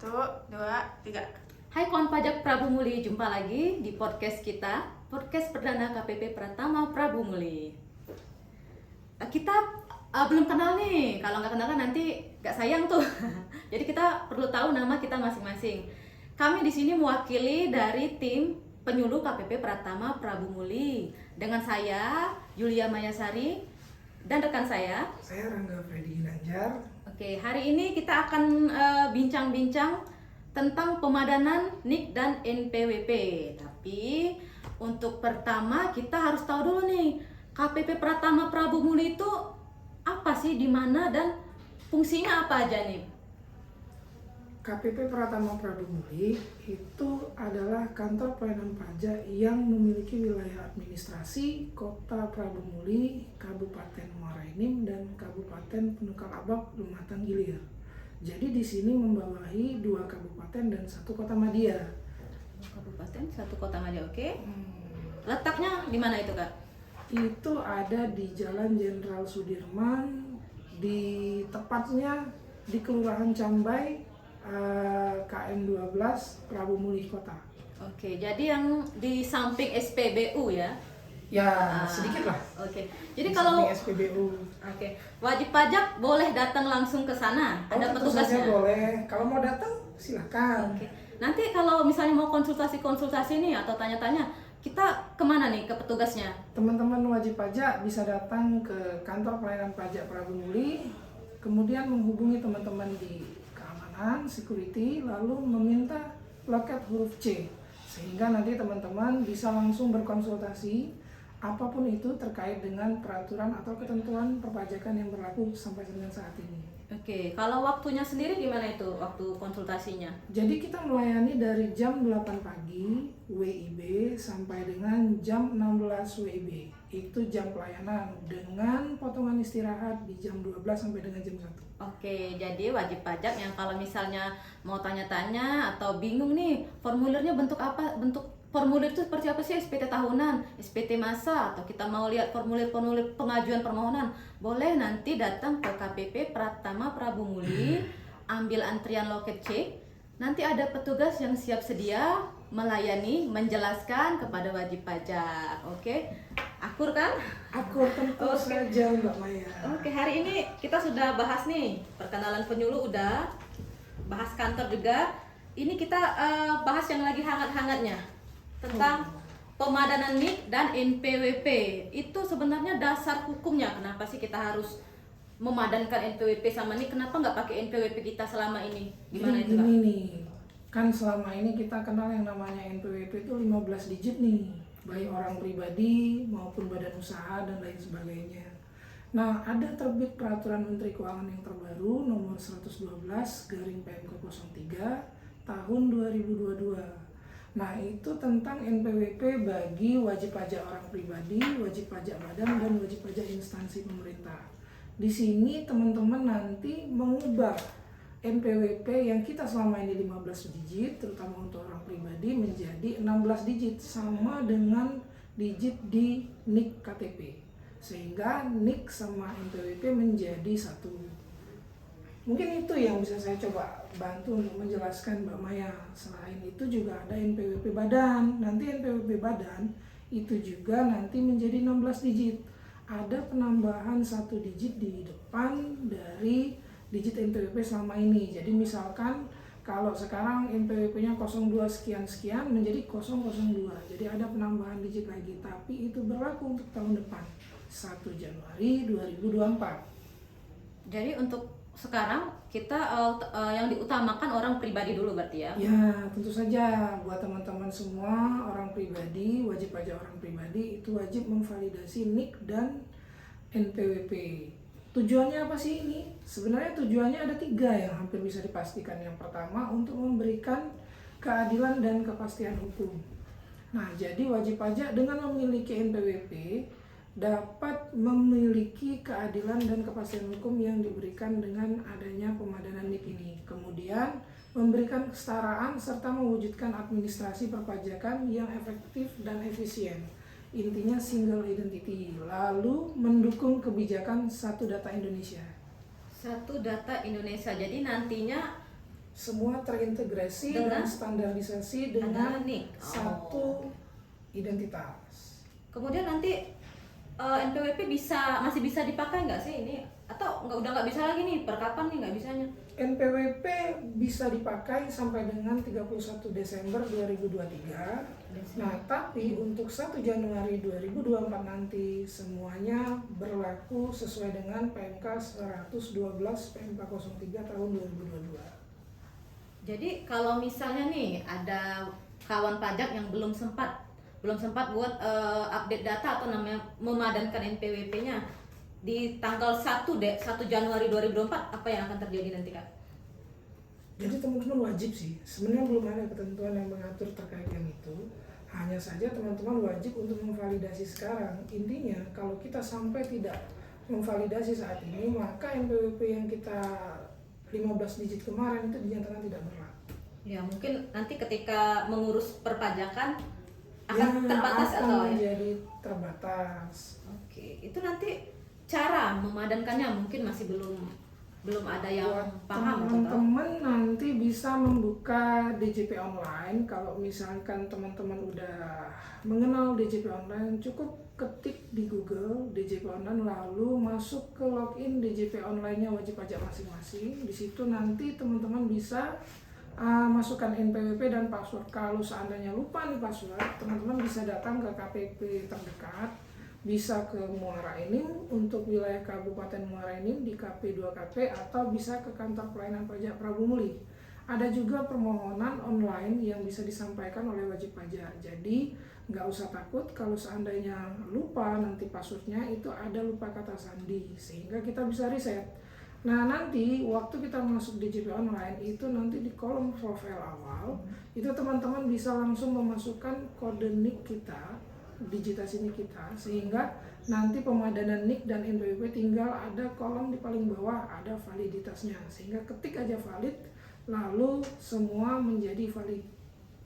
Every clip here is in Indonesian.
1, 2, 3. Hai kawan pajak Prabu Muli, jumpa lagi di podcast kita, podcast perdana KPP Pratama Prabu Muli. Kita belum kenal nih, kalau nggak kenal kan nanti nggak sayang tuh. Jadi kita perlu tahu nama kita masing-masing. Kami di sini mewakili dari tim penyuluh KPP Pratama Prabu Muli dengan saya Yulia Mayasari dan rekan saya Rangga Freddy Ginanjar. Oke, hari ini kita akan bincang-bincang tentang pemadanan NIK dan NPWP. Tapi untuk pertama kita harus tahu dulu nih, KPP Pratama Prabu Muli itu apa sih, di mana dan fungsinya apa aja nih? KPP Pratama Prabu Muli itu adalah kantor pelayanan pajak yang memiliki wilayah administrasi Kota Prabu Muli, Kabupaten Muara Enim, dan Kabupaten Penukal Abak, Lumatan Gilir. Jadi di sini membawahi 2 kabupaten dan 1 kota madya. 2 kabupaten, 1 kota madya, oke. Letaknya di mana itu, Kak? Itu ada di Jalan Jenderal Sudirman, di tepatnya di Kelurahan Cambai, KM 12 Prabu Muli Kota. Oke, jadi yang di samping SPBU ya? Ya, sedikit lah. Oke. Jadi Di kalau samping SPBU. Oke, wajib pajak boleh datang langsung ke sana. Ada tentu petugasnya. saja boleh. Kalau mau datang silakan. Oke. Nanti kalau misalnya mau konsultasi nih atau tanya-tanya, kita kemana nih ke petugasnya? Teman-teman wajib pajak bisa datang ke kantor pelayanan pajak Prabu Muli, kemudian menghubungi teman-teman di keamanan, security, lalu meminta loket huruf C, sehingga nanti teman-teman bisa langsung berkonsultasi apapun itu terkait dengan peraturan atau ketentuan perpajakan yang berlaku sampai dengan saat ini. Oke, kalau waktunya sendiri gimana itu waktu konsultasinya? Jadi kita melayani dari jam 8 pagi WIB sampai dengan jam 16 WIB. Itu jam pelayanan dengan potongan istirahat di jam 12 sampai dengan jam 1. Oke, jadi wajib pajak yang kalau misalnya mau tanya-tanya atau bingung nih, formulirnya bentuk apa? Bentuk formulir itu seperti apa sih? SPT tahunan, SPT masa, atau kita mau lihat formulir-formulir pengajuan permohonan, boleh nanti datang ke KPP Pratama Prabu Muli, ambil antrian loket C. Nanti ada petugas yang siap sedia melayani, menjelaskan kepada wajib pajak. Oke, akur kan? Akur tentu saja Mbak Maya. Oke, hari ini kita sudah bahas nih perkenalan penyuluh, udah bahas kantor juga. Ini kita bahas yang lagi hangat-hangatnya tentang pemadanan NIK dan NPWP. Itu sebenarnya dasar hukumnya. Kenapa sih kita harus memadankan NPWP sama NIK? Kenapa nggak pakai NPWP kita selama ini? Gimana itu, Kak? Ini nih, kan selama ini kita kenal yang namanya NPWP itu 15 digit nih, baik orang pribadi maupun badan usaha dan lain sebagainya. Nah, ada terbit peraturan Menteri Keuangan yang terbaru nomor 112/PMK 03 tahun 2022. Nah, itu tentang NPWP bagi wajib pajak orang pribadi, wajib pajak badan, dan wajib pajak instansi pemerintah. Di sini teman-teman nanti mengubah NPWP yang kita selama ini 15 digit, terutama untuk orang pribadi, menjadi 16 digit, sama dengan digit di NIK KTP. Sehingga NIK sama NPWP menjadi satu. Mungkin itu yang bisa saya coba bantu untuk menjelaskan Mbak Maya. Selain itu juga ada NPWP badan. Nanti NPWP badan itu juga nanti menjadi 16 digit. Ada penambahan 1 digit di depan dari digit NPWP selama ini. Jadi misalkan kalau sekarang NPWP-nya 02 sekian-sekian menjadi 002. Jadi ada penambahan digit lagi. Tapi itu berlaku untuk tahun depan, 1 Januari 2024. Jadi untuk sekarang kita yang diutamakan orang pribadi dulu berarti ya? Ya, tentu saja buat teman-teman semua orang pribadi, wajib pajak orang pribadi itu wajib memvalidasi NIK dan NPWP. Tujuannya apa sih ini? Sebenarnya tujuannya ada 3 yang hampir bisa dipastikan. Yang pertama, untuk memberikan keadilan dan kepastian hukum. Nah, jadi wajib pajak dengan memiliki NPWP dapat memiliki keadilan dan kepastian hukum yang diberikan dengan adanya pemadanan NIK ini. Kemudian memberikan kesetaraan serta mewujudkan administrasi perpajakan yang efektif dan efisien. Intinya single identity. Lalu mendukung kebijakan Satu Data Indonesia. Satu Data Indonesia. Jadi nantinya Semua terintegrasi Dengan? dan standarisasi Ada dengan NIK. satu identitas. Kemudian nanti NPWP masih bisa dipakai nggak sih ini? Atau udah nggak bisa lagi nih? Per kapan nih nggak bisanya? NPWP bisa dipakai sampai dengan 31 Desember 2023. Nah, tapi untuk 1 Januari 2024 nanti semuanya berlaku sesuai dengan PMK 112 PMK 03 tahun 2022. Jadi kalau misalnya nih ada kawan pajak yang belum sempat buat update data atau namanya memadankan NPWP-nya di tanggal 1 Januari 2024, apa yang akan terjadi nanti, Kak? Jadi teman-teman wajib sih, sebenarnya belum ada ketentuan yang mengatur terkait yang itu. Hanya saja teman-teman wajib untuk memvalidasi sekarang. Intinya kalau kita sampai tidak memvalidasi saat ini, maka NPWP yang kita 15 digit kemarin itu dinyatakan tidak berlaku. Ya mungkin nanti ketika mengurus perpajakan akan Ya, terbatas akan atau ya? menjadi terbatas. Oke, itu nanti cara memadankannya mungkin masih belum ada yang Buat paham atau tahu. teman-teman nanti bisa membuka DJP online. Kalau misalkan teman-teman udah mengenal DJP online, cukup ketik di Google DJP online lalu masuk ke login DJP online-nya wajib pajak masing-masing. Di situ nanti teman-teman bisa masukkan NPWP dan password. Kalau seandainya lupa nih password, teman-teman bisa datang ke KPP terdekat, bisa ke Muara Enim untuk wilayah Kabupaten Muara Enim di KP 2KP atau bisa ke kantor pelayanan pajak Prabu Muli. Ada juga permohonan online yang bisa disampaikan oleh wajib pajak. Jadi nggak usah takut kalau seandainya lupa nanti passwordnya, itu ada lupa kata sandi sehingga kita bisa reset. Nah, nanti waktu kita masuk DJP online itu nanti di kolom profil awal itu teman-teman bisa langsung memasukkan kode NIK kita, digitasi NIK kita, sehingga nanti pemadanan NIK dan NPWP tinggal ada kolom di paling bawah ada validitasnya, sehingga ketik aja valid lalu semua menjadi valid.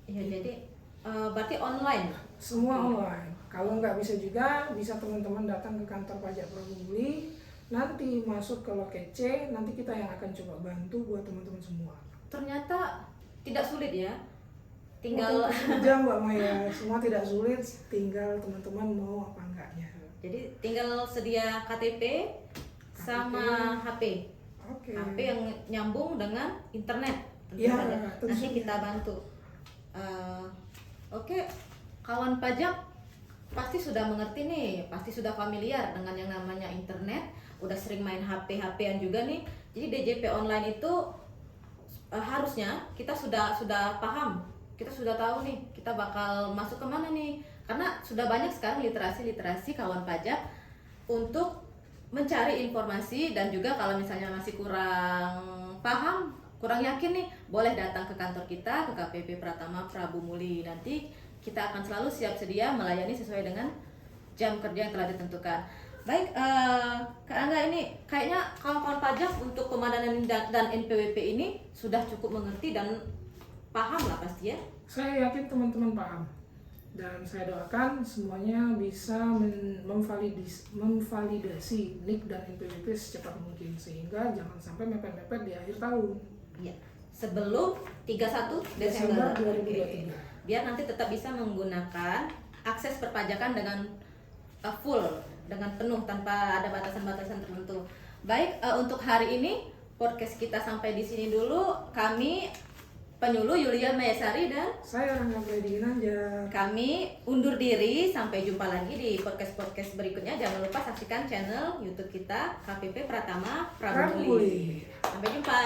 Ya jadi berarti online. Semua online. Kalau nggak bisa juga bisa teman-teman datang ke kantor pajak Prabu Muli. Nanti masuk ke loket C, nanti kita yang akan coba bantu buat teman-teman semua. Ternyata tidak sulit ya. Tinggal jam Mbak Maya, semua tidak sulit, tinggal teman-teman mau apa enggaknya. jadi tinggal sedia KTP sama HP. Oke. HP yang nyambung dengan internet. Tentu Ya, saja. tentu Nanti saja. kita bantu. Oke, kawan pajak pasti sudah mengerti nih, pasti sudah familiar dengan yang namanya internet, udah sering main HP-HPan juga nih. Jadi DJP online itu harusnya kita sudah paham, kita sudah tahu nih kita bakal masuk kemana nih, karena sudah banyak sekarang literasi kawan pajak untuk mencari informasi. Dan juga kalau misalnya masih kurang paham, kurang yakin nih, boleh datang ke kantor kita, ke KPP Pratama Prabu Muli. Nanti kita akan selalu siap sedia melayani sesuai dengan jam kerja yang telah ditentukan. Baik, Kak Angga, ini kayaknya kawan-kawan pajak untuk pemadanan dan NPWP ini sudah cukup mengerti dan paham lah pasti ya. Saya yakin teman-teman paham. Dan saya doakan semuanya bisa memvalidasi NIK dan NPWP secepat mungkin, sehingga jangan sampai mepet-mepet di akhir tahun. Iya. Sebelum 31 Desember 2023. Biar nanti tetap bisa menggunakan akses perpajakan dengan full, dengan penuh tanpa ada batasan-batasan tertentu. Baik, untuk hari ini podcast kita sampai di sini dulu. Kami penyuluh Yulia Mayasari dan Saya Rangga Freddy Ginanjar. kami undur diri. Sampai jumpa lagi di podcast-podcast berikutnya. Jangan lupa saksikan channel YouTube kita KPP Pratama Prabu Prabu Muli. Muli. Sampai jumpa.